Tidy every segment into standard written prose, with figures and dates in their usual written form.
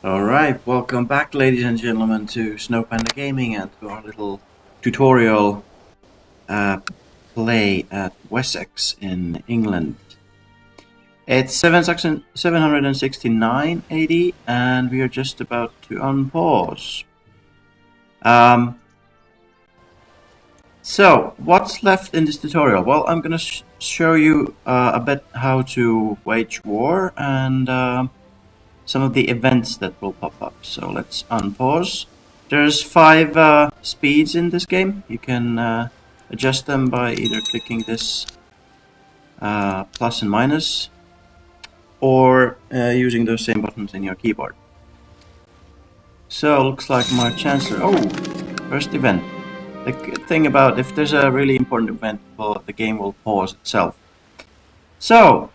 Alright, welcome back ladies and gentlemen to Panda Gaming and to our little tutorial play at Wessex in England. It's 769 AD and we are just about to unpause. So, what's left in this tutorial? Well, I'm gonna show you a bit how to wage war and some of the events that will pop up. So let's unpause. There's 5 speeds in this game. You can adjust them by either clicking this plus and minus or using those same buttons in your keyboard. So looks like my chancellor. Oh, first event. The good thing about if there's a really important event, well, the game will pause itself. So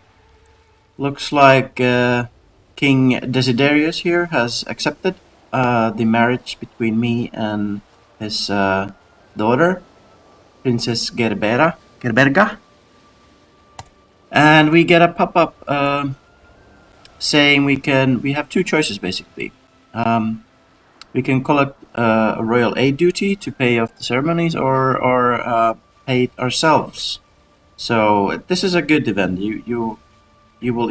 looks like King Desiderius here has accepted the marriage between me and his daughter, Princess Gerberga. And we get a pop-up saying we have 2 choices basically. We can collect a royal aid duty to pay off the ceremonies or pay it ourselves. So this is a good event. You will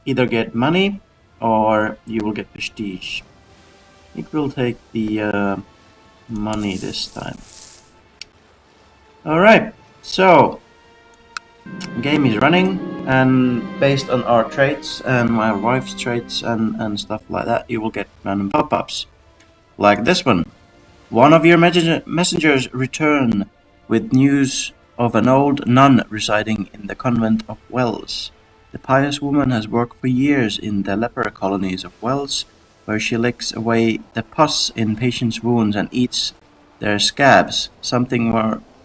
either get money or you will get prestige. I think we'll take the money this time. Alright, so game is running, and based on our traits and my wife's traits and stuff like that, you will get random pop-ups. Like this one. One of your messengers return with news of an old nun residing in the convent of Wells. The pious woman has worked for years in the leper colonies of Wells, where she licks away the pus in patients' wounds and eats their scabs, something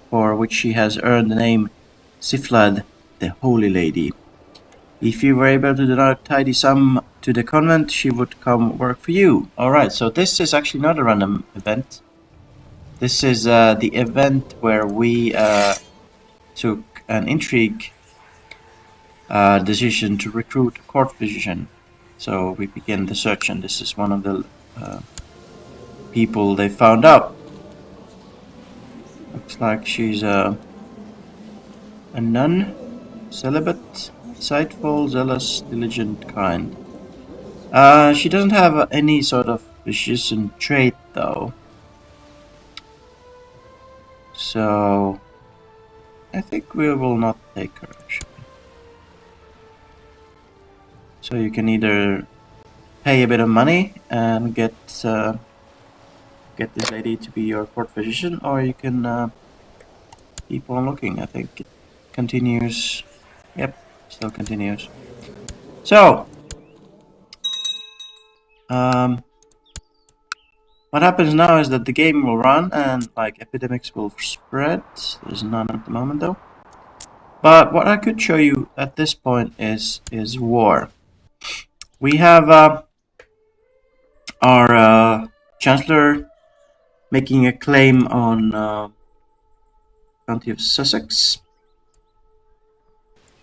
for which she has earned the name Siflad, the Holy Lady. If you were able to donate a tidy sum to the convent, she would come work for you. Alright, so this is actually not a random event. This is the event where we took an intrigue decision to recruit a court physician. So we began the search, and this is one of the people they found out. Looks like she's a nun, celibate, insightful, zealous, diligent, kind. She doesn't have any sort of physician trait though. So I think we will not take her actually. So you can either pay a bit of money and get this lady to be your court physician, or you can keep on looking. I think it continues. Yep, still continues. So what happens now is that the game will run and like epidemics will spread. There's none at the moment though. But what I could show you at this point is war. We have our Chancellor making a claim on County of Sussex.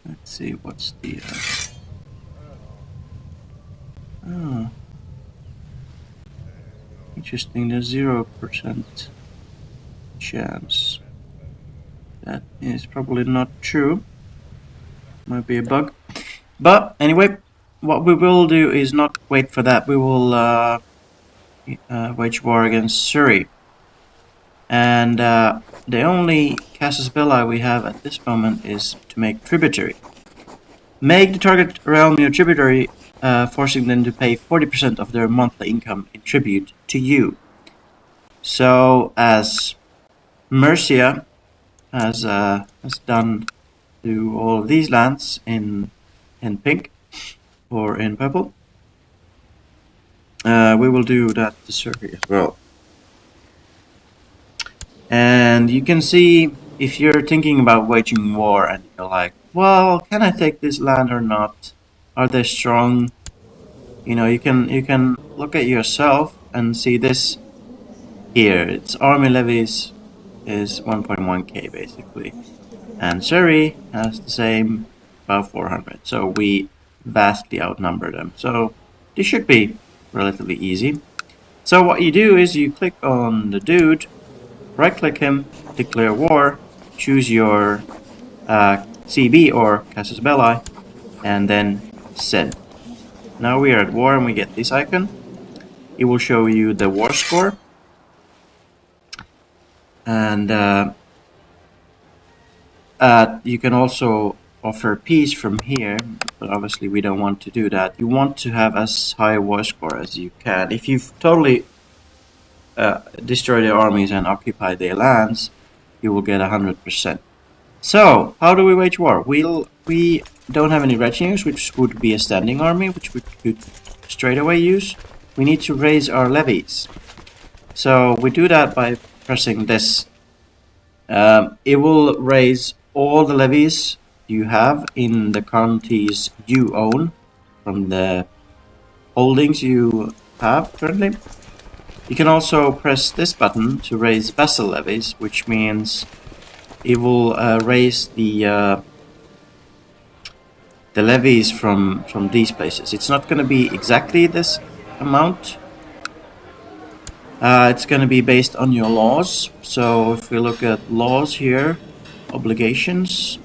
Let's see, what's the... Oh. Interesting, there's 0% chance. That is probably not true. Might be a bug. But anyway, what we will do is not wait for that. We will wage war against Surrey. And the only casus belli we have at this moment is to make tributary. Make the target realm your tributary, forcing them to pay 40% of their monthly income in tribute to you. So as Mercia has done to all of these lands in pink or in purple, we will do that to Surrey as well. And you can see, if you're thinking about waging war and you're like, well, can I take this land or not? Are they strong? You know, you can look at yourself and see this here. Its army levies is 1.1k basically, and Surrey has the same, about 400. So we vastly outnumber them. So this should be relatively easy. So what you do is you click on the dude, right click him, declare war, choose your CB or Casus Belli, and then send. Now we are at war and we get this icon. It will show you the war score. And you can also offer peace from here, but obviously we don't want to do that. You want to have as high a war score as you can. If you've totally destroy their armies and occupy their lands, you will get 100%. So, how do we wage war? We don't have any retinues, which would be a standing army, which we could straight away use. We need to raise our levies. So we do that by pressing this. It will raise all the levies you have in the counties you own from the holdings you have currently. You can also press this button to raise vassal levies, which means it will raise the levies from these places. It's not going to be exactly this amount. It's going to be based on your laws. So if we look at laws here, obligations,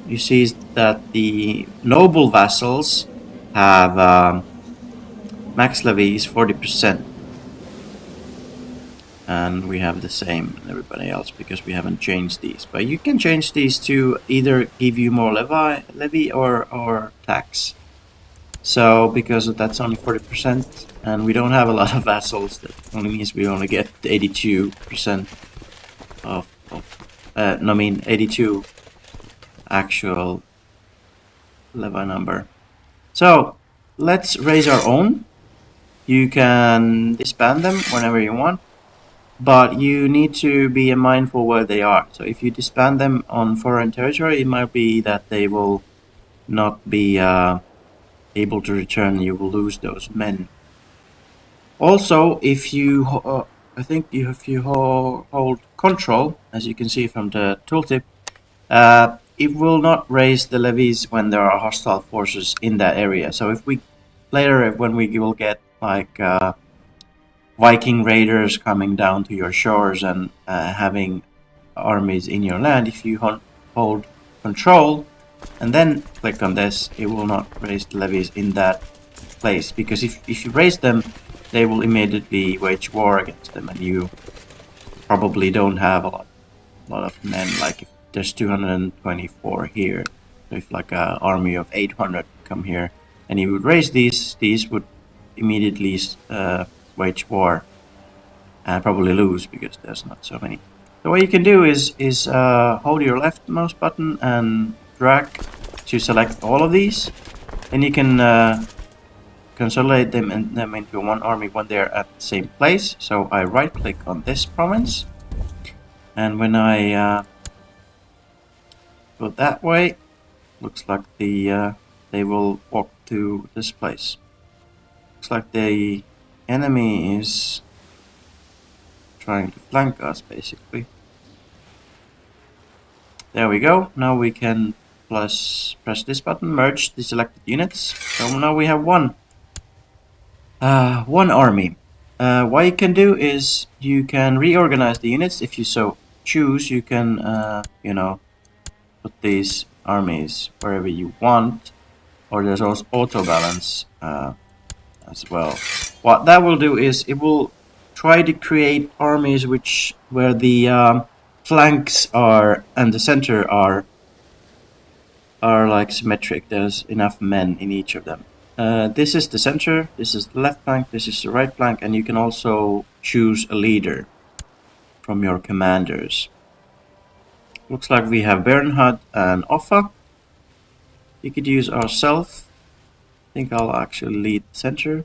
you see that the noble vassals have max levies 40%. And we have the same in everybody else because we haven't changed these. But you can change these to either give you more levy or tax. So because that's only 40% and we don't have a lot of vassals, that only means we only get 82% of 82 actual levy number. So let's raise our own. You can disband them whenever you want, but you need to be mindful where they are. So if you disband them on foreign territory, it might be that they will not be able to return. You will lose those men. Also, if you, if you hold control, as you can see from the tooltip, it will not raise the levies when there are hostile forces in that area. So if we later, when we will get like Viking raiders coming down to your shores and having armies in your land, if you hold control and then click on this, it will not raise the levies in that place, because if you raise them, they will immediately wage war against them, and you probably don't have a lot of men. Like if there's 224 here, so if like an army of 800 come here and you would raise these would immediately wage war and probably lose because there's not so many. So what you can do is hold your left mouse button and drag to select all of these, and you can consolidate them into one army when they're at the same place. So I right click on this province, and when I go that way, looks like they will walk to this place. Looks like the enemy is trying to flank us, basically. There we go. Now we can press this button, merge the selected units. So now we have one army. What you can do is you can reorganize the units if you so choose. You can put these armies wherever you want, or there's also auto balance as well. What that will do is it will try to create armies where the flanks are and the center are like symmetric. There's enough men in each of them. This is the center, this is the left flank, this is the right flank, and you can also choose a leader from your commanders. Looks like we have Bernhard and Offa. We could use ourselves. I think I'll actually lead the center.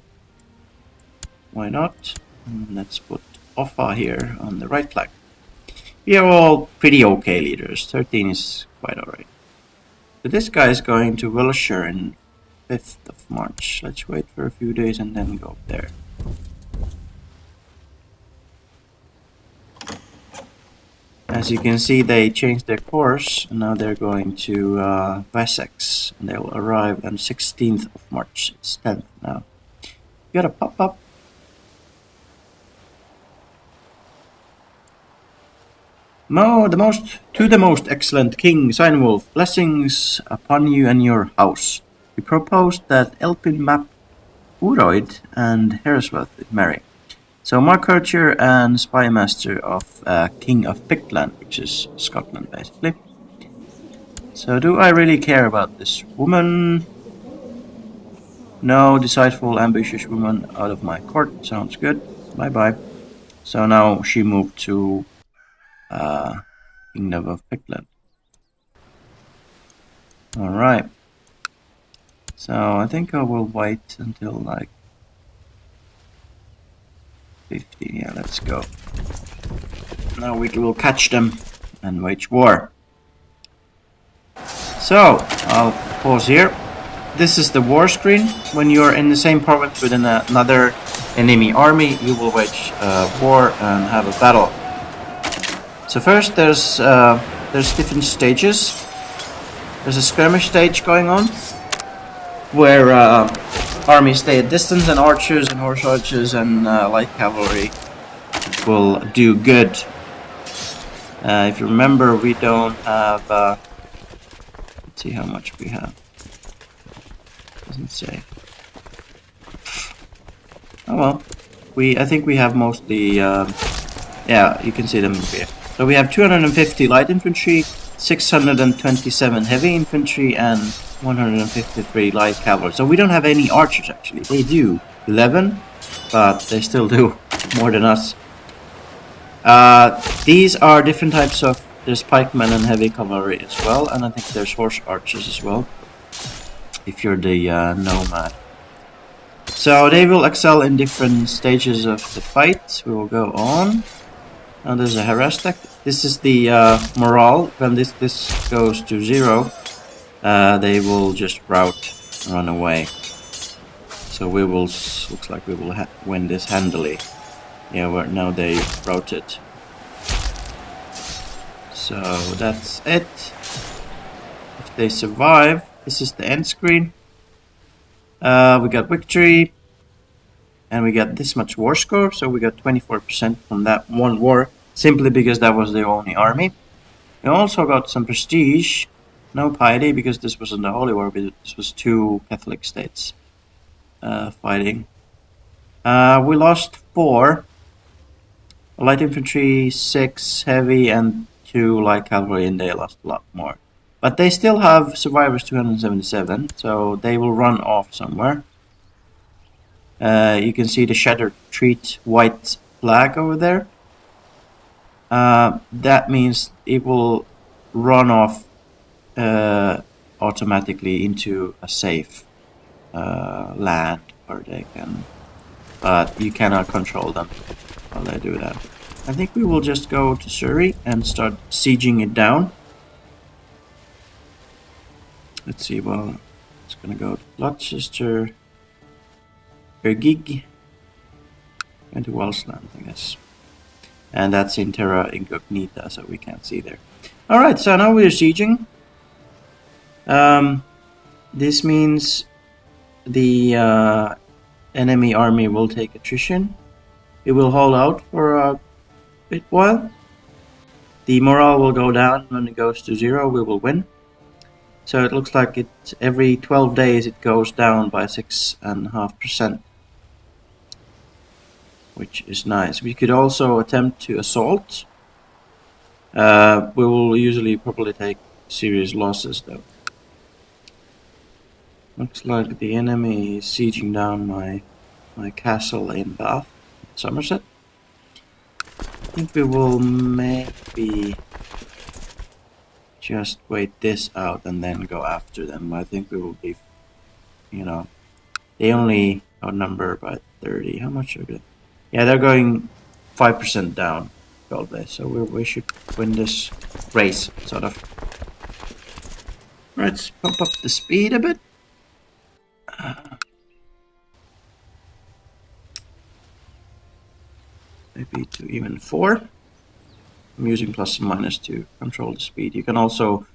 Why not? Let's put Offa here on the right flank. We are all pretty okay leaders. 13 is quite alright. So this guy is going to Wiltshire in 5th of March. Let's wait for a few days and then go there. As you can see, they changed their course, and now they're going to Wessex, and they'll arrive on 16th of March. It's 10th now. You got a pop-up the most excellent King Signwolf, blessings upon you and your house. We propose that Elpin map Uroid and Herosworth marry. So Mark Archer and Spymaster of King of Pictland, which is Scotland basically. So do I really care about this woman? No, decideful, ambitious woman out of my court. Sounds good. Bye bye. So now she moved to Kingdom of Pictland. Alright. So I think I will wait until like 50. Yeah, let's go. Now we will catch them and wage war. So I'll pause here. This is the war screen. When you're in the same province with another enemy army, you will wage war and have a battle. So first there's different stages. There's a skirmish stage going on, where armies stay at distance, and archers and horse archers and light cavalry will do good. If you remember, we don't have. Let's see how much we have. Doesn't say. Oh well, I think we have mostly. Yeah, you can see them here. So we have 250 light infantry, 627 heavy infantry, and 153 light cavalry. So we don't have any archers actually. They do 11, but they still do more than us. These are different types of. There's pikemen and heavy cavalry as well, and I think there's horse archers as well. If you're the nomad. So they will excel in different stages of the fight. We will go on. Now there's a harass tactic. This is the morale. When this goes to 0, they will just run away. So we will. Looks like we will win this handily. Yeah, now they routed. So that's it. If they survive, this is the end screen. We got victory. And we got this much war score, so we got 24% from that one war, simply because that was the only army. We also got some prestige, no piety, because this wasn't the Holy War, but this was 2 Catholic states fighting. We lost 4 light infantry, 6 heavy, and 2 light cavalry, and they lost a lot more. But they still have survivors 277, so they will run off somewhere. You can see the Shattered Treat white flag over there. That means it will run off automatically into a safe land where they can, but you cannot control them while they do that. I think we will just go to Surrey and start sieging it down. Let's see, well, it's gonna go to Gloucester. Gig and to Wellsland, I guess. And that's in Terra Incognita, so we can't see there. Alright, so now we're sieging. This means the enemy army will take attrition. It will hold out for a bit while. The morale will go down. When it goes to 0, we will win. So it looks like every 12 days it goes down by 6.5%. Which is nice. We could also attempt to assault. We will usually probably take serious losses though. Looks like the enemy is sieging down my castle in Bath, Somerset. I think we will maybe just wait this out and then go after them. I think we will be, they only outnumber by 30. How much are they? Yeah, they're going 5% down, gold base, so we should win this race, sort of. Let's pump up the speed a bit. Maybe to even 4. I'm using plus and minus to control the speed. You can also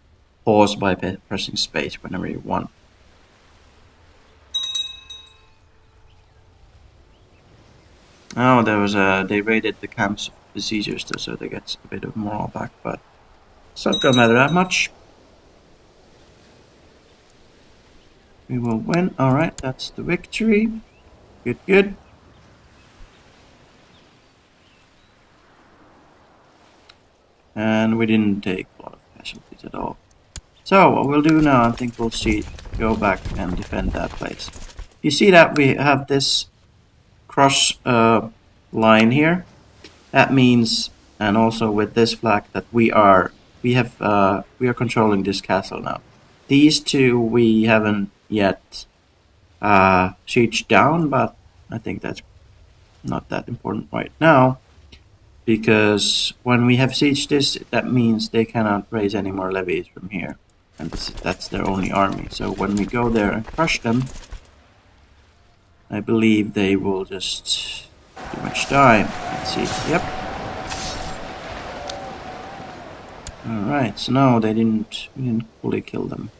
pause by pressing space whenever you want. Oh, they raided the camps of besiegers though, so they get a bit of morale back, but it's not gonna matter that much. We will win. Alright, that's the victory. Good, good. And we didn't take a lot of casualties at all. So what we'll do now, I think we'll go back and defend that place. You see that we have this cross line here. That means, and also with this flag, that we are controlling this castle now. These two we haven't yet sieged down, but I think that's not that important right now, because when we have sieged this, that means they cannot raise any more levies from here, and that's their only army. So when we go there and crush them, I believe they will just pretty much die. Let's see. Yep. Alright, so no, we didn't fully kill them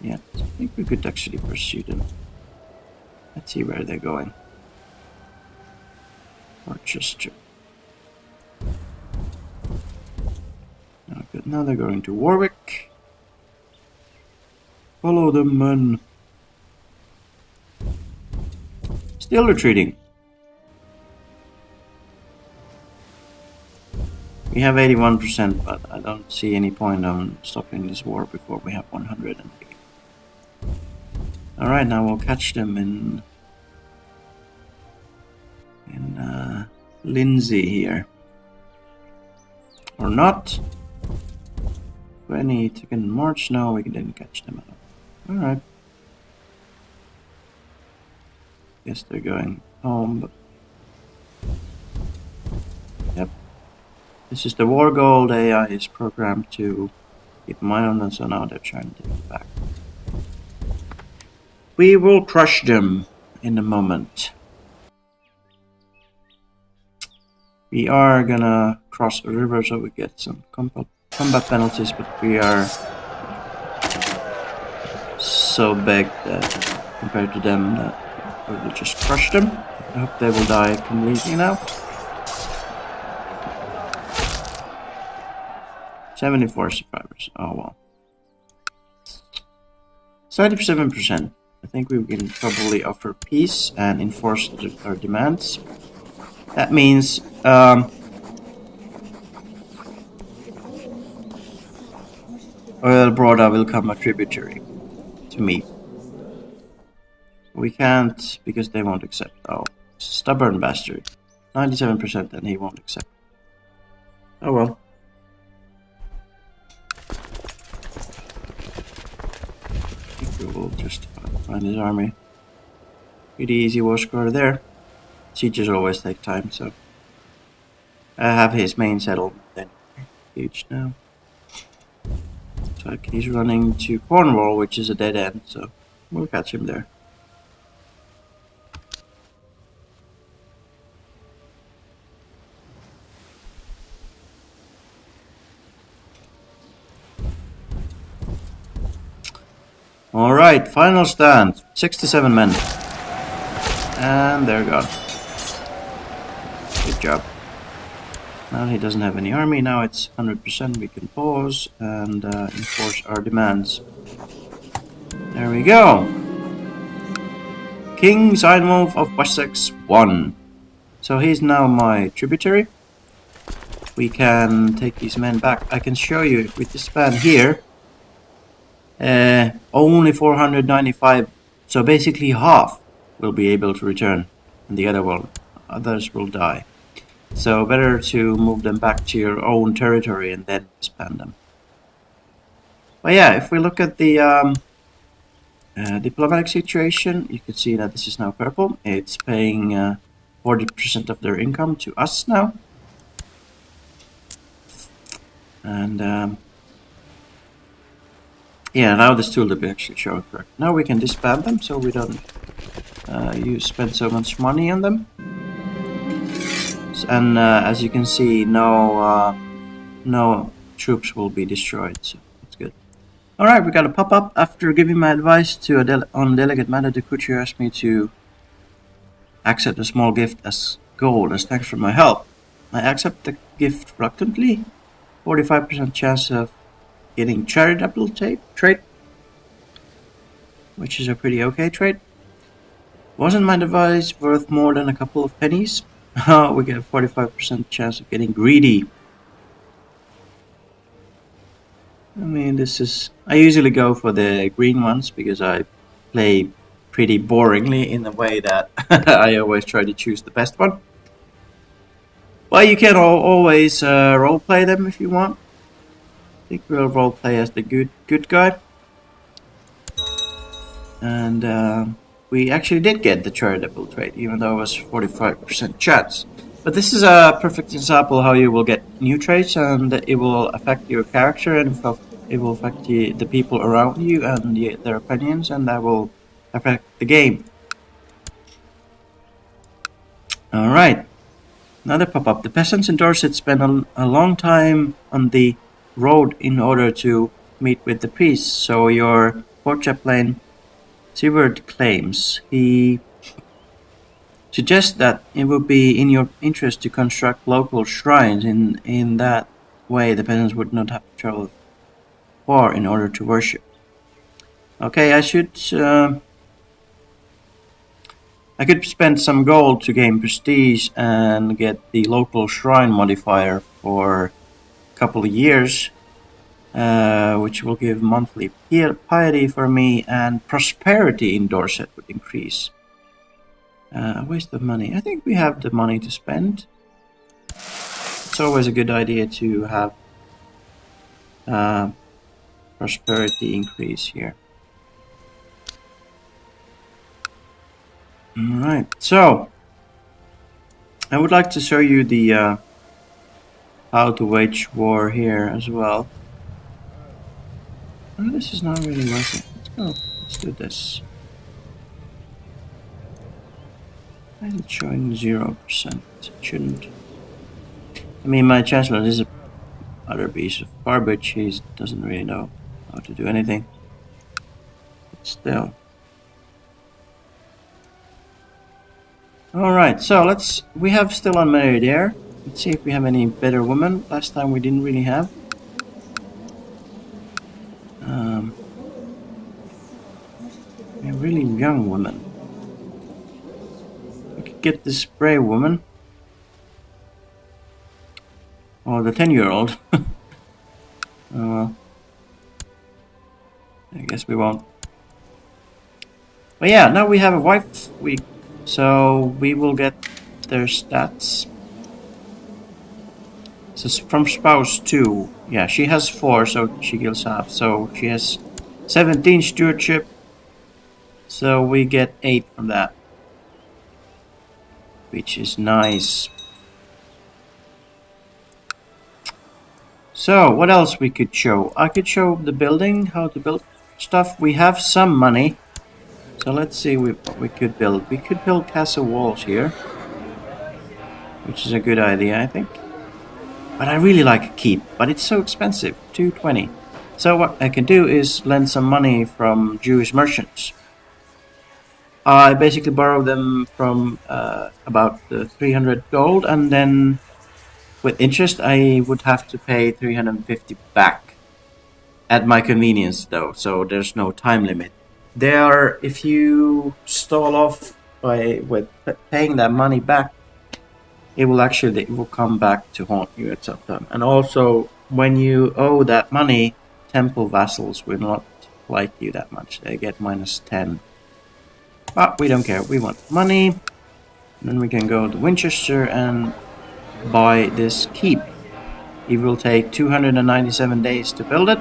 yet. I think we could actually pursue them. Let's see where they're going. Rochester. Oh, good. Now they're going to Warwick. Follow them, man. Still retreating. We have 81%, but I don't see any point on stopping this war before we have 108. Alright, now we'll catch them in Lindsay here. Or not. 22nd March, no, we didn't catch them at all. Alright. Guess they're going home, but... Yep. This is the war goal. The AI is programmed to keep an eye on them, so now they're trying to take it back. We will crush them in a moment. We are gonna cross a river, so we get some combat penalties, but we are so big that compared to them that we will just crush them. I hope they will die completely now. 74 survivors. Oh well. 77%. I think we can probably offer peace and enforce our demands. That means Oil Broda will come a tributary to me. We can't because they won't accept. Oh, stubborn bastard. 97% and he won't accept. Oh well. I think we will just find his army. Pretty easy war score there. Sieges always take time, so I have his main settlement then. Huge now. So he's running to Cornwall, which is a dead end, so we'll catch him there. Alright, final stand. 67 men. And they're gone. Good job. Now he doesn't have any army. Now it's 100%. We can pause and enforce our demands. There we go. King Signwolf of Wessex won. So he's now my tributary. We can take these men back. I can show you if we disband here. Only 495. So basically half will be able to return, and the others will die. So better to move them back to your own territory and then disband them. But yeah, if we look at the diplomatic situation, you can see that this is now purple. It's paying 40% of their income to us now. And yeah, now this tool will be actually showing correct. Now we can disband them, so we don't spend so much money on them. And as you can see, no troops will be destroyed, so that's good. Alright, we got a pop-up. After giving my advice to on delegate matter, the courier asked me to accept a small gift as gold as thanks for my help. I accept the gift reluctantly. 45% chance of getting charitable trait, which is a pretty okay trait. Wasn't my device worth more than a couple of pennies? We get a 45% chance of getting greedy. I mean, this is... I usually go for the green ones because I play pretty boringly in the way that I always try to choose the best one. Well, you can always roleplay them if you want. I think we'll roleplay as the good guy. And we actually did get the charitable trait, even though it was 45% chance. But this is a perfect example how you will get new traits, and it will affect your character, and it will affect the people around you and their opinions, and that will affect the game. Alright, another pop-up. The peasants in Dorset spend a long time on the road in order to meet with the priests, so your court chaplain Seward claims he suggests that it would be in your interest to construct local shrines. In that way, the peasants would not have to travel far in order to worship. Okay, I could spend some gold to gain prestige and get the local shrine modifier for a couple of years. Which will give monthly piety for me, and prosperity in Dorset would increase. Waste of money. I think we have the money to spend. It's always a good idea to have prosperity increase here. Alright, so I would like to show you the how to wage war here as well. Oh, this is not really working. Let's go. Let's do this. Why is it showing 0%? It shouldn't. I mean, my chancellor is a utter piece of garbage. He doesn't really know how to do anything. But still. Alright, so we have still unmarried heir. Let's see if we have any better women. Last time we didn't really have. A really young woman. We could get this brave woman. Or the 10-year-old. Oh well. I guess we won't. But yeah, now we have a wife. So we will get their stats. So from spouse 2. Yeah, she has 4, so she gets half. So she has 17 stewardship. So we get 8 from that. Which is nice. So, what else we could show? I could show the building, how to build stuff. We have some money. So let's see what we could build. We could build castle walls here. Which is a good idea, I think. But I really like a keep. But it's so expensive. 220. So what I can do is lend some money from Jewish merchants. I basically borrow them from about 300 gold, and then with interest I would have to pay 350 back at my convenience though, so there's no time limit. If you stall off with paying that money back, it will come back to haunt you at some time. And also, when you owe that money, temple vassals will not like you that much. They get -10. But we don't care, we want money. And then we can go to Winchester and buy this keep. It will take 297 days to build it.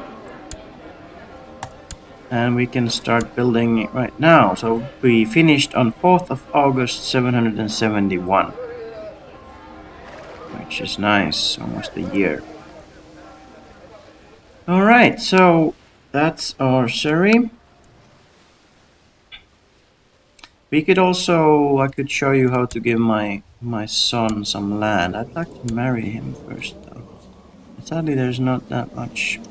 And we can start building it right now. So we finished on 4th of August 771. Which is nice, almost a year. Alright, so that's our Surrey. We could also, I could show you how to give my son some land. I'd like to marry him first though. But sadly there's not that much.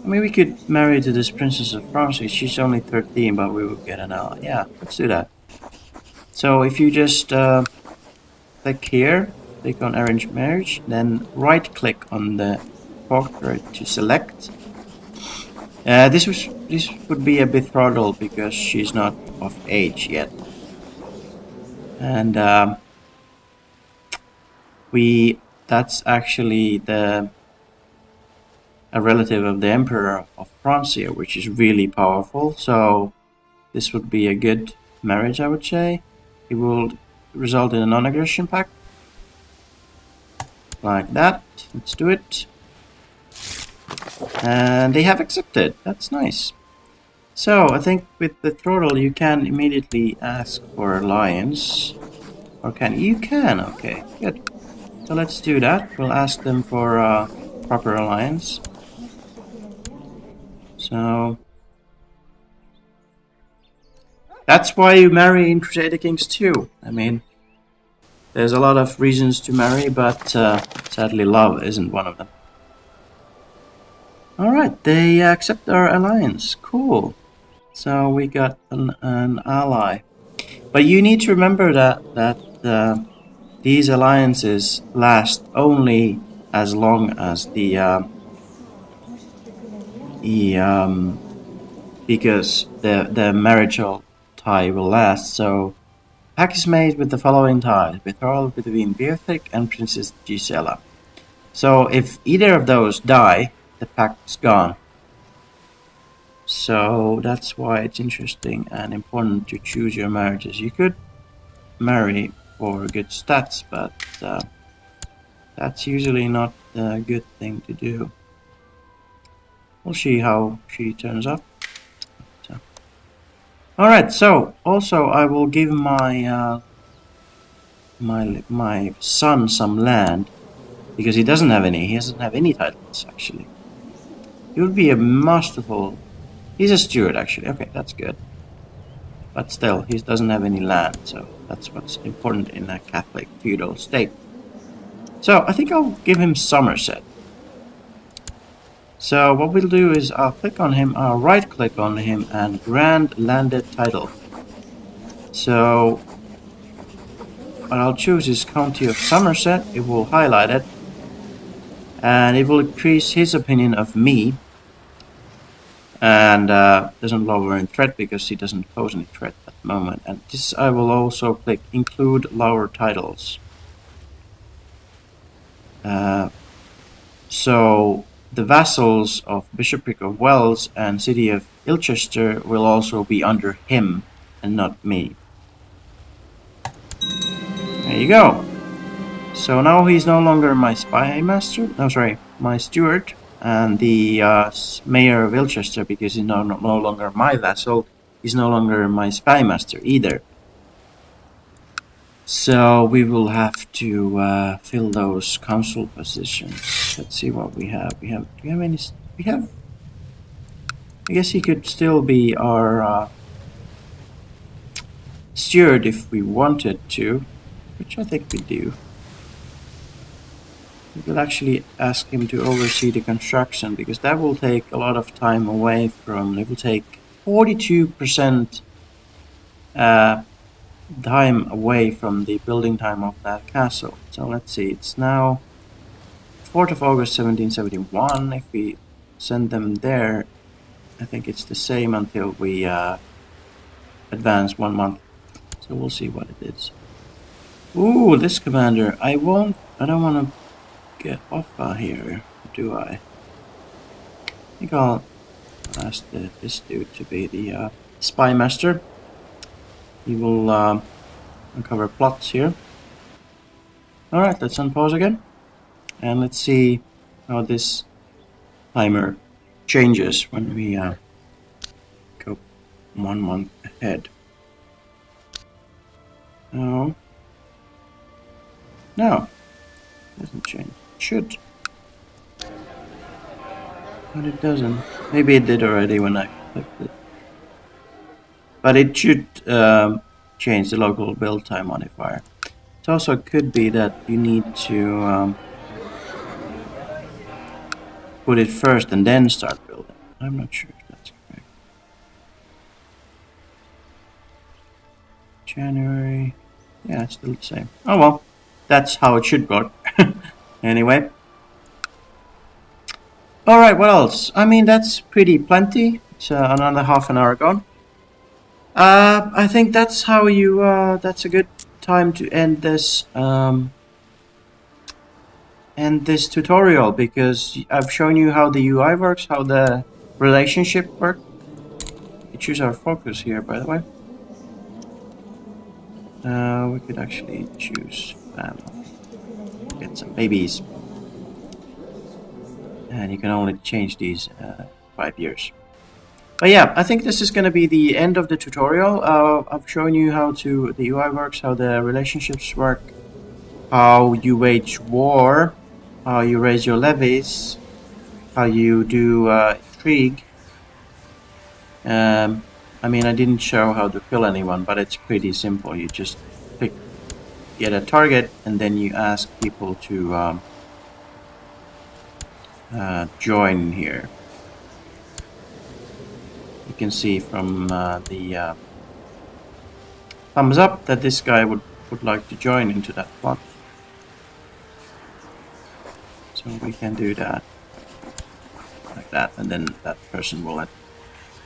I mean, we could marry to this Princess of France. She's only 13, but we will get an ally. Yeah, let's do that. So if you just click here, click on arrange marriage, then right click on the portrait to select. This would be a betrothal because she's not of age yet, and that's actually a relative of the Emperor of Francia, which is really powerful. So this would be a good marriage, I would say. It will result in a non-aggression pact. Like that. Let's do it. And they have accepted. That's nice. So I think with the throttle you can immediately ask for alliance. Or can you? Can, okay, good. So let's do that. We'll ask them for proper alliance. So that's why you marry in Crusader Kings 2. I mean, there's a lot of reasons to marry, but sadly love isn't one of them. Alright, they accept our alliance. Cool. So we got an ally. But you need to remember that these alliances last only as long as because the marital tie will last. So pact is made with the following ties: betrothal between Beatrix and Princess Gisela. So if either of those die, the pact's gone. So that's why it's interesting and important to choose your marriages. You could marry for good stats, but that's usually not a good thing to do. We'll see how she turns up. So. Alright, so also I will give my my son some land, because he doesn't have any. He doesn't have any titles, actually. He would be a masterful... He's a steward, actually. Okay, that's good. But still, he doesn't have any land, so that's what's important in a Catholic feudal state. So I think I'll give him Somerset. So what we'll do is I'll click on him, I'll right click on him and grant landed title. So what I'll choose is County of Somerset. It will highlight it, and it will increase his opinion of me, and doesn't lower in threat because he doesn't pose any threat at the moment. And this I will also click include lower titles. So the vassals of Bishopric of Wells and City of Ilchester will also be under him and not me. There you go. So now he's no longer my spy master. No, sorry, my steward, and the mayor of Ilchester, because he's no longer my vassal. He's no longer my spy master either. So we will have to fill those council positions. Let's see what we have. Do we have any? We have. I guess he could still be our steward if we wanted to, which I think we do. We will actually ask him to oversee the construction, because that will take a lot of time away from... It will take 42% time away from the building time of that castle. So let's see, it's now 4th of August 1771. If we send them there, I think it's the same until we advance 1 month. So we'll see what it is. Ooh, this commander. I don't want to get off here, do I? I think I'll ask this dude to be the spy master. He will uncover plots here. Alright, let's unpause again. And let's see how this timer changes when we go 1 month ahead. No, it doesn't change. It should. But it doesn't. Maybe it did already when I clicked it. But it should change the local build time modifier. It also could be that you need to put it first and then start building. I'm not sure if that's correct. January. Yeah, it's still the same. Oh well. that's how it should work. Anyway. Alright, what else? I mean, that's pretty plenty. It's another half an hour gone. I think that's how you, that's a good time to end this, tutorial, because I've shown you how the UI works, how the relationship works. We choose our focus here, by the way. We could actually choose get some babies. And you can only change these 5 years. But yeah, I think this is going to be the end of the tutorial. I've shown you how the UI works, how the relationships work, how you wage war, how you raise your levies, how you do intrigue. I mean, I didn't show how to kill anyone, but it's pretty simple. You just get a target, and then you ask people to join here. You can see from the thumbs up that this guy would like to join into that plot. So we can do that like that, and then that person will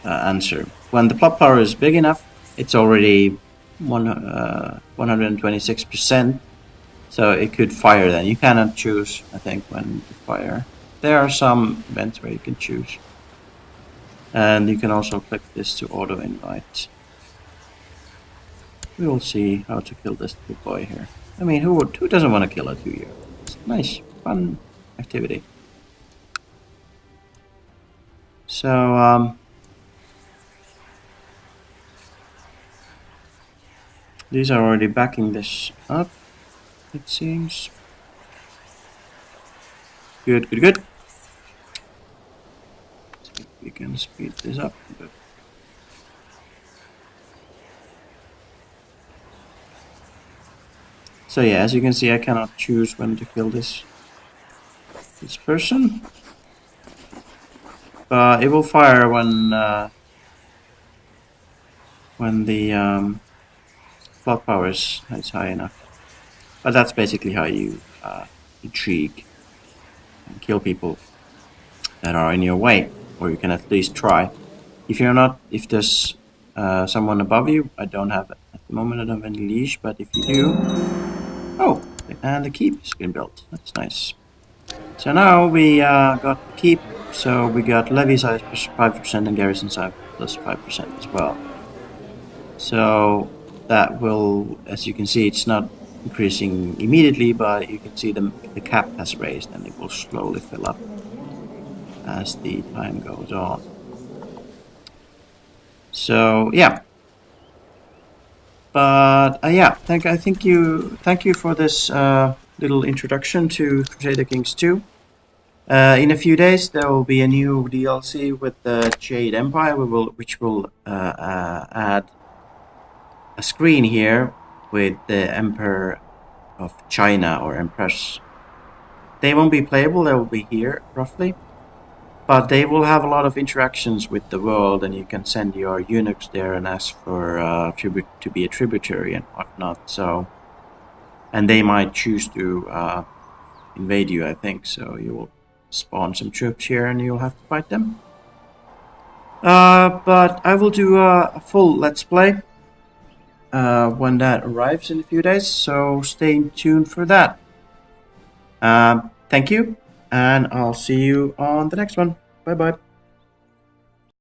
answer. When the plot power is big enough, it's already 126%, so it could fire then. You cannot choose, I think, when to fire. There are some events where you can choose. And you can also click this to auto invite. We will see how to kill this little boy here. I mean, who doesn't want to kill a 2-year? It's nice, fun activity. So these are already backing this up, it seems. Good, good, good. We can speed this up a bit. So yeah, as you can see, I cannot choose when to kill this person, but it will fire when the plot power is high enough. But that's basically how you intrigue and kill people that are in your way, or you can at least try. If there's someone above you, I don't have at the moment. I don't have any leash, but if you do, oh, and the keep has been built. That's nice. So now we got the keep. So we got levy size plus 5% and garrison size plus 5% as well. So that will, as you can see, it's not increasing immediately, but you can see the cap has raised, and it will slowly fill up as the time goes on. So yeah, but yeah, thank you for this little introduction to Crusader Kings 2. In a few days there will be a new DLC with the Jade Empire, which will add a screen here with the Emperor of China or Empress. They won't be playable, they will be here roughly, but they will have a lot of interactions with the world, and you can send your eunuchs there and ask for to be a tributary and whatnot. So, and they might choose to invade you, I think. So you will spawn some troops here, and you'll have to fight them. But I will do a full Let's Play when that arrives in a few days. So stay tuned for that. Thank you, and I'll see you on the next one. Bye bye.